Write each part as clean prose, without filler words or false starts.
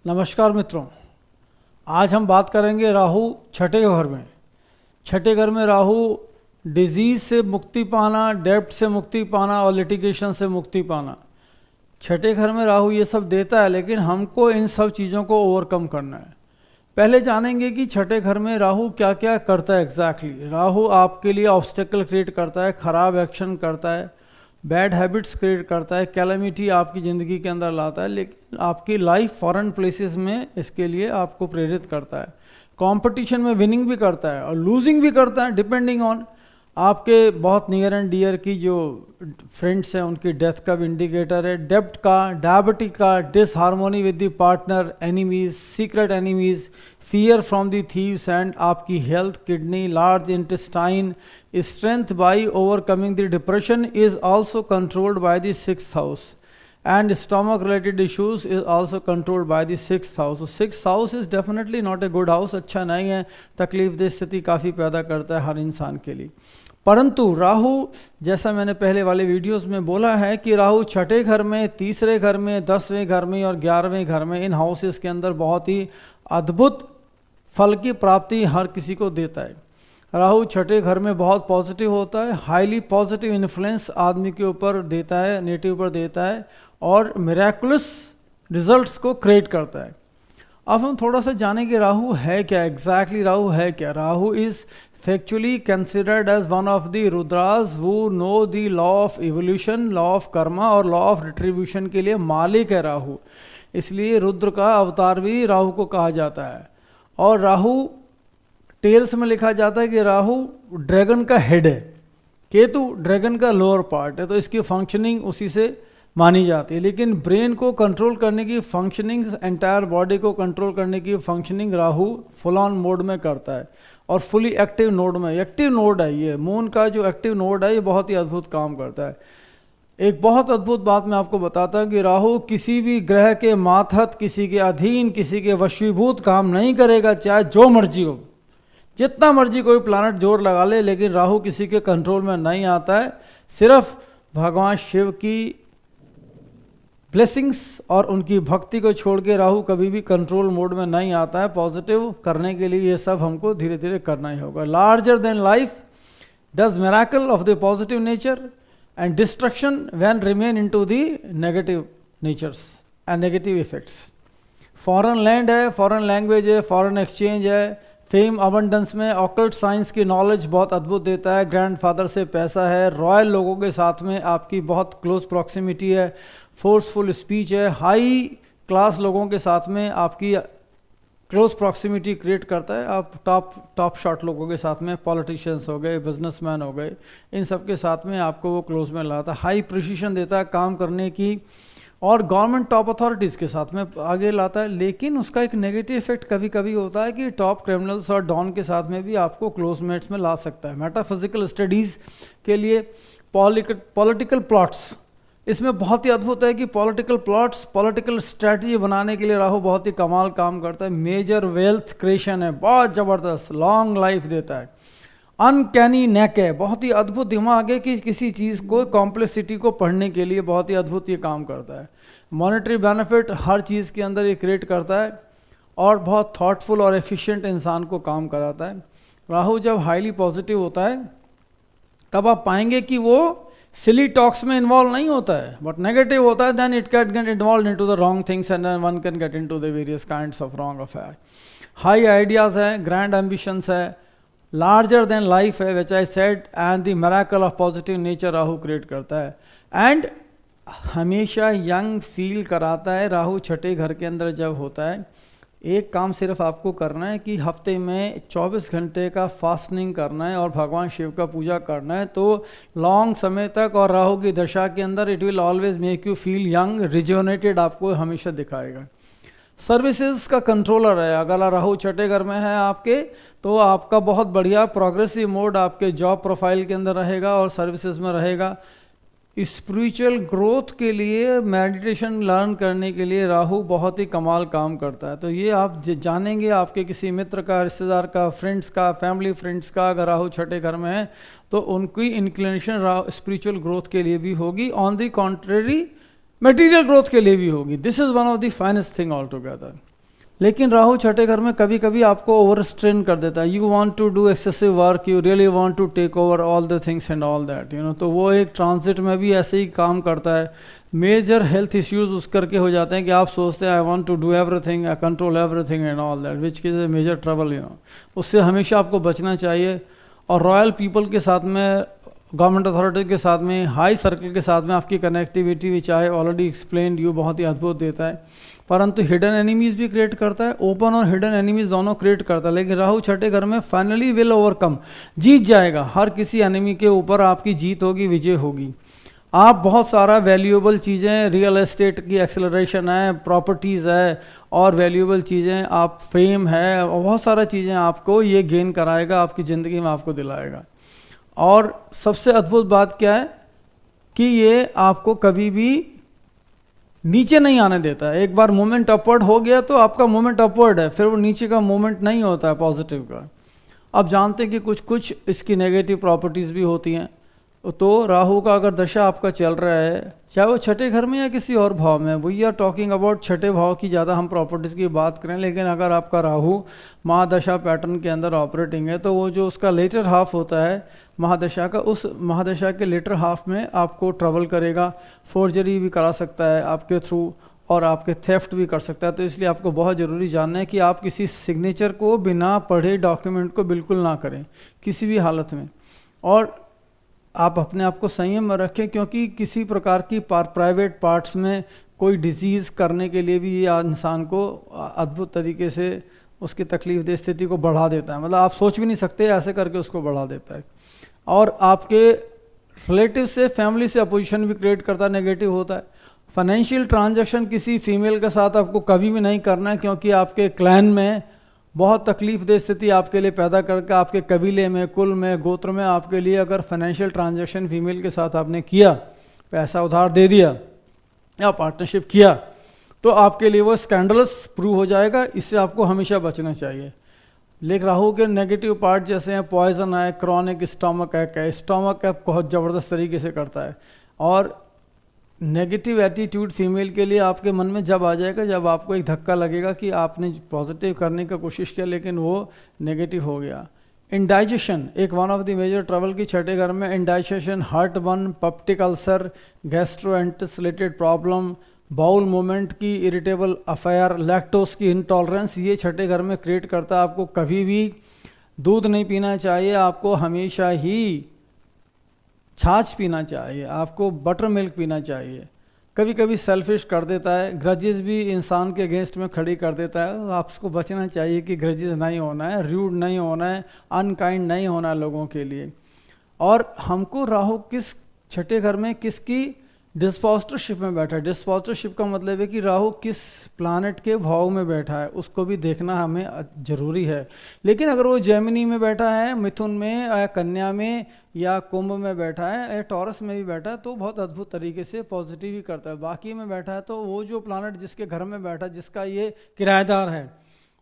नमस्कार मित्रों, आज हम बात करेंगे राहु छठे घर में। छठे घर में राहु डिजीज़ से मुक्ति पाना, डेब्ट से मुक्ति पाना और लिटिगेशन से मुक्ति पाना। छठे घर में राहु ये सब देता है, लेकिन हमको इन सब चीज़ों को ओवरकम करना है। पहले जानेंगे कि छठे घर में राहु क्या क्या करता है एग्जैक्टली। राहु आपके लिए ऑब्स्टेकल क्रिएट करता है, ख़राब एक्शन करता है, बैड हैबिट्स क्रिएट करता है, कैलेमिटी आपकी ज़िंदगी के अंदर लाता है, लेकिन आपकी लाइफ फॉरेन प्लेसेस में इसके लिए आपको प्रेरित करता है। कंपटीशन में विनिंग भी करता है और लूजिंग भी करता है, डिपेंडिंग ऑन आपके बहुत नियर एंड डियर की जो फ्रेंड्स हैं उनकी डेथ का भी इंडिकेटर है। डेब्ट का, डायबिटिक का, disharmony with the partner, enemies, secret enemies, fear from the thieves and आपकी health, kidney, large intestine, strength by overcoming the depression is also controlled by the 6th house, and stomach related issues is also controlled by the 6th house. So 6th house is definitely not a good house, अच्छा नहीं है, तकलीफ दे स्थिति काफ़ी पैदा करता है हर इंसान के लिए। परंतु राहु, जैसा मैंने पहले वाले वीडियोस में बोला है कि राहु छठे घर में, तीसरे घर में, 10वें घर में और 11वें घर में, इन हाउसेस के अंदर बहुत ही अद्भुत फल की प्राप्ति हर किसी को देता है। राहु छठे घर में बहुत पॉजिटिव होता है, हाईली पॉजिटिव इन्फ्लुएंस आदमी के ऊपर देता है, नेटिव पर देता है और मिरेकुलस रिजल्ट्स को क्रिएट करता है। अब हम थोड़ा सा जानें कि राहु है क्या एग्जैक्टली। राहु है क्या? Rahu is factually considered as one of the Rudras वो know the law of evolution, law of karma और लॉ ऑफ रिट्रीब्यूशन के लिए मालिक है राहु। इसलिए रुद्र का अवतार भी राहु को कहा जाता है। और राहु टेल्स में लिखा जाता है कि राहु ड्रैगन का हेड है, केतु ड्रैगन का लोअर पार्ट है, तो इसकी फंक्शनिंग उसी से मानी जाती है। लेकिन ब्रेन को कंट्रोल करने की फंक्शनिंग, एंटायर बॉडी को कंट्रोल करने की functioning Rahu full on mode में करता है और फुली एक्टिव नोड में। एक्टिव नोड है ये, मून का जो एक्टिव नोड है ये बहुत ही अद्भुत काम करता है। एक बहुत अद्भुत बात मैं आपको बताता हूँ कि राहु किसी भी ग्रह के मातहत, किसी के अधीन, किसी के वशीभूत काम नहीं करेगा, चाहे जो मर्जी हो, जितना मर्जी कोई प्लानट जोर लगा ले, लेकिन राहु किसी के कंट्रोल में नहीं आता है। सिर्फ भगवान शिव की ब्लेसिंग्स और उनकी भक्ति को छोड़ के राहु कभी भी कंट्रोल मोड में नहीं आता है। पॉजिटिव करने के लिए ये सब हमको धीरे धीरे करना ही होगा। Larger than life does miracle of the positive nature and destruction when remain into the negative natures and negative effects. Foreign land है, फॉरेन लैंग्वेज है, फॉरेन एक्सचेंज है, फेम अबंडेंस में, ऑकल्ट साइंस की नॉलेज बहुत अद्भुत देता है, grandfather से पैसा है, रॉयल लोगों के साथ में आपकी बहुत क्लोज प्रॉक्सिमिटी है, फोर्सफुल स्पीच है, हाई क्लास लोगों के साथ में आपकी क्लोज प्रॉक्सिमिटी क्रिएट करता है। आप टॉप शॉट लोगों के साथ में, पॉलिटिशियंस हो गए, बिजनेसमैन हो गए, इन सब के साथ में आपको वो क्लोज में लाता है। हाई प्रिसीशन देता है काम करने की और गवर्नमेंट टॉप अथॉरिटीज़ के साथ में आगे लाता है। लेकिन उसका एक नेगेटिव इफेक्ट कभी कभी होता है कि टॉप क्रिमिनल्स और डॉन के साथ में भी आपको क्लोजमेट्स में ला सकता है। मेटाफिजिकल स्टडीज़ के लिए पॉलिटिकल प्लॉट्स, इसमें बहुत ही अद्भुत है कि पॉलिटिकल प्लॉट्स, पॉलिटिकल स्ट्रैटेजी बनाने के लिए राहु बहुत ही कमाल काम करता है। मेजर वेल्थ क्रिएशन है, बहुत ज़बरदस्त, लॉन्ग लाइफ देता है। अनकैनी नेक है, बहुत ही अद्भुत दिमाग है कि किसी चीज़ को, कॉम्प्लेक्सिटी को पढ़ने के लिए बहुत ही अद्भुत ये काम करता है। मॉनेटरी बेनिफिट हर चीज़ के अंदर ये क्रिएट करता है और बहुत थॉटफुल और एफिशिएंट इंसान को काम कराता है। राहु जब हाईली पॉजिटिव होता है तब आप पाएंगे कि वो सिली टॉक्स में इन्वॉल्व नहीं होता है, बट नेगेटिव होता है, then it can get involve into the wrong things and then one can get into the various kinds of wrong affair. High ideas है, ग्रैंड एम्बिशंस है, लार्जर देन लाइफ है, which I said, and the miracle of positive nature Rahu create करता है। And हमेशा young feel कराता है। राहु छठे घर के अंदर जब होता है, एक काम सिर्फ आपको करना है कि हफ्ते में 24 घंटे का फास्टिंग करना है और भगवान शिव का पूजा करना है, तो लॉन्ग समय तक और राहु की दशा के अंदर it will always make you feel young, rejuvenated आपको हमेशा दिखाएगा। सर्विसेज का कंट्रोलर है, अगर राहु छठे घर में है आपके, तो आपका बहुत बढ़िया प्रोग्रेसिव मोड आपके जॉब प्रोफाइल के अंदर रहेगा और सर्विसेज में रहेगा। स्पिरिचुअल ग्रोथ के लिए, मेडिटेशन लर्न करने के लिए राहु बहुत ही कमाल काम करता है। तो ये आप जानेंगे आपके किसी मित्र का, रिश्तेदार का, फ्रेंड्स का, फैमिली फ्रेंड्स का अगर राहु छठे घर में है तो उनकी इंक्लिनेशन स्पिरिचुअल ग्रोथ के लिए भी होगी, on the contrary material growth के लिए भी होगी। This is one of the finest thing all together. लेकिन राहु छठे घर में कभी कभी आपको ओवर स्ट्रेन कर देता है। You want to do excessive work, you really want to take over all the things and all that, you know. तो वो एक ट्रांजिट में भी ऐसे ही काम करता है। मेजर हेल्थ इश्यूज उस करके हो जाते हैं कि आप सोचते हैं I want to do everything, I control everything and all that, which is a major trouble, you know. उससे हमेशा आपको बचना चाहिए। और रॉयल पीपल के साथ में, गवर्नमेंट अथॉरिटी के साथ में, हाई सर्कल के साथ में आपकी connectivity which I already explained you बहुत ही अद्भुत देता है। परंतु हिडन एनिमीज भी क्रिएट करता है, ओपन और हिडन एनिमीज दोनों क्रिएट करता है। लेकिन राहु छठे घर में फाइनली विल ओवरकम, जीत जाएगा। हर किसी एनिमी के ऊपर आपकी जीत होगी, विजय होगी। आप बहुत सारा वैल्यूएबल चीज़ें, रियल एस्टेट की एक्सेलरेशन है, प्रॉपर्टीज़ है और वैल्यूएबल चीज़ें, आप फेम है और बहुत सारा चीज़ें आपको ये गेन कराएगा, आपकी ज़िंदगी में आपको दिलाएगा। और सबसे अद्भुत बात क्या है कि ये आपको कभी भी नीचे नहीं आने देता है। एक बार मूवमेंट अपवर्ड हो गया तो आपका मूवमेंट अपवर्ड है, फिर वो नीचे का मूवमेंट नहीं होता है पॉजिटिव का। आप जानते हैं कि कुछ कुछ इसकी नेगेटिव प्रॉपर्टीज़ भी होती हैं। तो राहु का अगर दशा आपका चल रहा है, चाहे वो छठे घर में या किसी और भाव में, वी आर टॉकिंग अबाउट छठे भाव की ज़्यादा हम प्रॉपर्टीज़ की बात करें, लेकिन अगर आपका राहु महादशा पैटर्न के अंदर ऑपरेटिंग है तो वो जो उसका लेटर हाफ होता है महादशा का, उस महादशा के लेटर हाफ में आपको ट्रबल करेगा, फोर्जरी भी करा सकता है आपके थ्रू और आपके थेफ्ट भी कर सकता है। तो इसलिए आपको बहुत ज़रूरी जानना है कि आप किसी सिग्नेचर को बिना पढ़े डॉक्यूमेंट को बिल्कुल ना करें किसी भी हालत में। और आप अपने आप को संयम में रखें, क्योंकि किसी प्रकार की प्राइवेट पार्ट्स में कोई डिजीज़ करने के लिए भी ये इंसान को अद्भुत तरीके से उसकी तकलीफ दे स्थिति को बढ़ा देता है। मतलब आप सोच भी नहीं सकते, ऐसे करके उसको बढ़ा देता है। और आपके रिलेटिव से, फैमिली से अपोजिशन भी क्रिएट करता है, नेगेटिव होता है। फाइनेंशियल ट्रांजैक्शन किसी फीमेल के साथ आपको कभी भी नहीं करना है, क्योंकि आपके क्लैन में बहुत तकलीफ दे स्थिति आपके लिए पैदा करके, आपके कबीले में, कुल में, गोत्र में आपके लिए अगर फाइनेंशियल ट्रांजैक्शन फीमेल के साथ आपने किया, पैसा उधार दे दिया या पार्टनरशिप किया, तो आपके लिए वो स्कैंडलस प्रूव हो जाएगा। इससे आपको हमेशा बचना चाहिए। लेकिन राहु के नेगेटिव पार्ट जैसे हैं पॉइजन है, क्रॉनिक स्टमक है, स्टमक है बहुत ज़बरदस्त तरीके से करता है। और नेगेटिव एटीट्यूड फीमेल के लिए आपके मन में जब आ जाएगा, जब आपको एक धक्का लगेगा कि आपने पॉजिटिव करने का कोशिश किया लेकिन वो नेगेटिव हो गया। इंडाइजेशन एक one of the major trouble की छठे घर में indigestion, heartburn, peptic ulcer, gastroenteritis related problem, bowel movement की इरिटेबल अफेयर, लैक्टोज की इंटॉलरेंस, ये छठे घर में क्रिएट करता है। आपको कभी भी दूध नहीं पीना चाहिए, आपको हमेशा ही छाछ पीना चाहिए, आपको बटर मिल्क पीना चाहिए। कभी कभी सेल्फिश कर देता है, ग्रजेस भी इंसान के अगेंस्ट में खड़ी कर देता है। आपको बचना चाहिए कि ग्रजेस नहीं होना है, रूड नहीं होना है, अनकाइंड नहीं होना है लोगों के लिए। और हमको राहु किस छठे घर में किसकी डिस्पोस्टरशिप में बैठा है। डिस्पोस्टरशिप का मतलब है कि राहु किस प्लानट के भाव में बैठा है, उसको भी देखना हमें ज़रूरी है। लेकिन अगर वो जेमिनी में बैठा है, मिथुन में या कन्या में या कुंभ में बैठा है या टॉरस में भी बैठा है तो बहुत अद्भुत तरीके से पॉजिटिव ही करता है। बाकी में बैठा है तो वो जो प्लानट जिसके घर में बैठा, जिसका ये किराएदार है,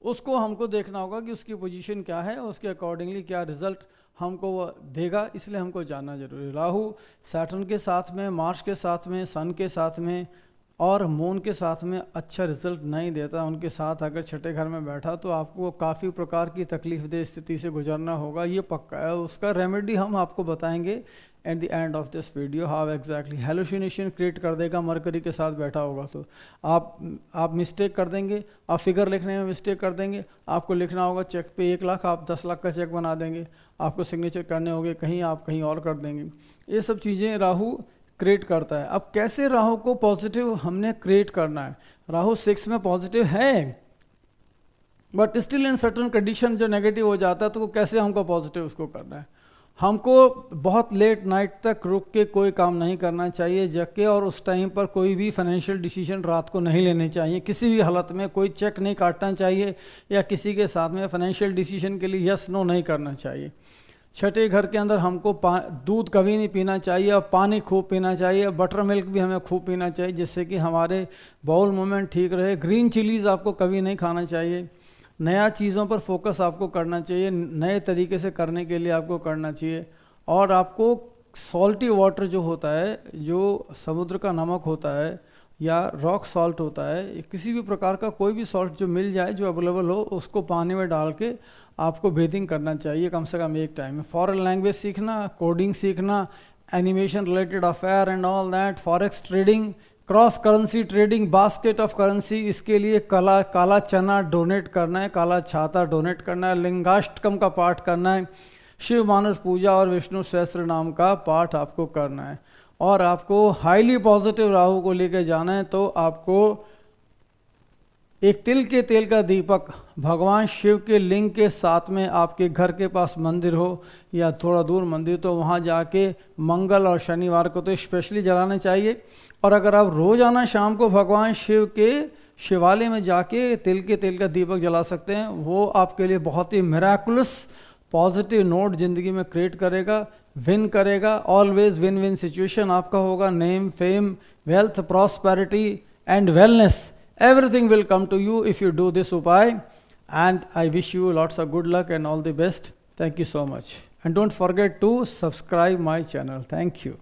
उसको हमको देखना होगा कि उसकी पोजीशन क्या है, उसके अकॉर्डिंगली क्या रिजल्ट हमको वो देगा। इसलिए हमको जानना जरूरी है। राहु सैटर्न के साथ में, मार्स के साथ में, सन के साथ में और मून के साथ में अच्छा रिजल्ट नहीं देता। उनके साथ अगर छठे घर में बैठा तो आपको काफ़ी प्रकार की तकलीफ दे स्थिति से गुजरना होगा, ये पक्का है। उसका रेमेडी हम आपको बताएंगे at the end of this video. How exactly hallucination create कर देगा मरकरी के साथ बैठा होगा तो आप मिस्टेक कर देंगे, आप फिगर लिखने में मिस्टेक कर देंगे। आपको लिखना होगा चेक पे 1 लाख, आप 10 लाख का चेक बना देंगे। आपको सिग्नेचर करने होंगे कहीं, आप कहीं और कर देंगे। ये सब चीज़ें राहु क्रिएट करता है। अब कैसे राहु को पॉजिटिव हमने क्रिएट करना है। राहु 6 में पॉजिटिव है but still in certain condition जो नेगेटिव हो जाता है, तो कैसे हमको पॉजिटिव उसको करना है। हमको बहुत लेट नाइट तक रुक के कोई काम नहीं करना चाहिए, जग के, और उस टाइम पर कोई भी फाइनेंशियल डिसीजन रात को नहीं लेने चाहिए। किसी भी हालत में कोई चेक नहीं काटना चाहिए या किसी के साथ में फाइनेंशियल डिसीजन के लिए यस नो नहीं करना चाहिए। छठे घर के अंदर हमको दूध कभी नहीं पीना चाहिए और पानी खूब पीना चाहिए। बटर मिल्क भी हमें खूब पीना चाहिए जिससे कि हमारे बाउल मूवमेंट ठीक रहे। ग्रीन चिलीज़ आपको कभी नहीं खाना चाहिए। नया चीज़ों पर फोकस आपको करना चाहिए, नए तरीके से करने के लिए आपको करना चाहिए। और आपको सॉल्टी वाटर जो होता है, जो समुद्र का नमक होता है, या रॉक सॉल्ट होता है, किसी भी प्रकार का कोई भी सॉल्ट जो मिल जाए, जो अवेलेबल हो, उसको पानी में डाल के आपको बेथिंग करना चाहिए कम से कम एक टाइम में। फॉरेन लैंग्वेज सीखना, कोडिंग सीखना, animation related affair and all that, forex trading, cross currency trading, basket of currency, इसके लिए काला चना डोनेट करना है, काला छाता डोनेट करना है, लिंगाष्टकम का पाठ करना है, शिव मानस पूजा और विष्णु सहस्त्र नाम का पाठ आपको करना है। और आपको हाईली पॉजिटिव राहु को लेकर जाना है तो आपको एक तिल के तेल का दीपक भगवान शिव के लिंग के साथ में, आपके घर के पास मंदिर हो या थोड़ा दूर मंदिर, तो वहाँ जाके मंगल और शनिवार को तो स्पेशली जलाना चाहिए। और अगर आप रोजाना शाम को भगवान शिव के शिवालय में जाके तिल के तेल का दीपक जला सकते हैं, वो आपके लिए बहुत ही मिराकुलस पॉजिटिव नोट जिंदगी में क्रिएट करेगा, विन करेगा। ऑलवेज विन विन सिचुएशन आपका होगा। Name, fame, wealth, prosperity and wellness, everything will come to you if you do this upai. And I wish you lots of good luck and all the best. Thank you so much. And don't forget to subscribe my channel. Thank you.